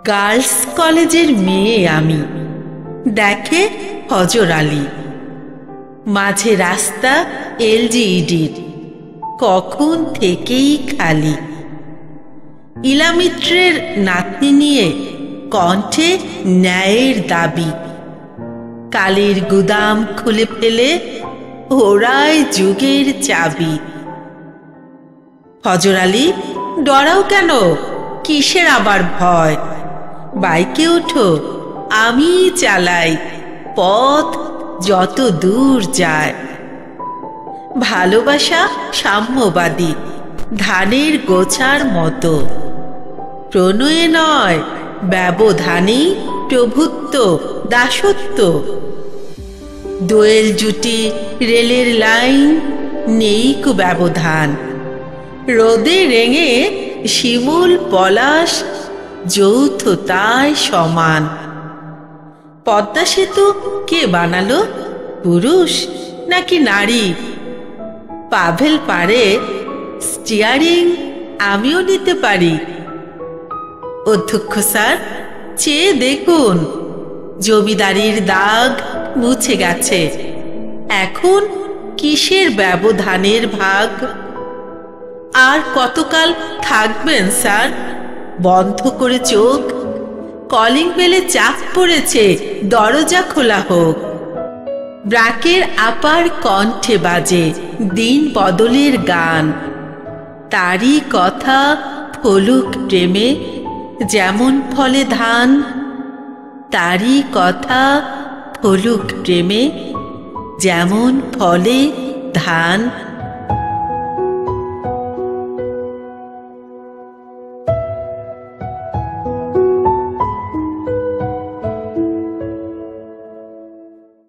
Girls কলেজের মেয়ে আমি, দেখে হজর আলী। মাঝে রাস্তা এলজিইডির, কখন থেকেই খালি। ইলামিত্রের নাতনি নিয়ে কণ্ঠে ন্যায়ের দাবি। কালের গুদাম খুলে ফেলে ওরাই যুগের চাবি। হজর আলী, ডরাও কেন, কিসের আবার ভয়? বাইকে ওঠো, আমি চালাই, পথ যত দূর যায়। ভালোবাসা সাম্যবাদী, ধানের গোছার মতো। প্রণয়ে নয়, ব্যবধানেই প্রভুত্ব দাসত্ব। দোয়েল জুটি, রেলের লাইন, নেই কো ব্যবধান। রোদে রেঙে শিমুল পলাশ, যৌথতায় সমান। পদ্মা সেতু কে বানালো, পুরুষ নাকি নারী? পাভেল পারে, স্টিয়ারিং আমিও নিতে পারি। অধ্যক্ষ স্যার, চেয়ে দেখুন, জমিদারির দাগ মুছে গেছে। এখন কিসের ব্যবধানের ভাগ? আর কতকাল থাকবেন স্যার বন্ধ করে চোখ? কলিং বেলে চাপ পড়েছে, দরজা খোলা হোক। ব্রাকের আপার কণ্ঠে বাজে দিন বদলের গান। তারই কথা ফলুক প্রেমে যেমন ফলে ধান। তারই কথা ফলুক প্রেমে যেমন ফলে ধান।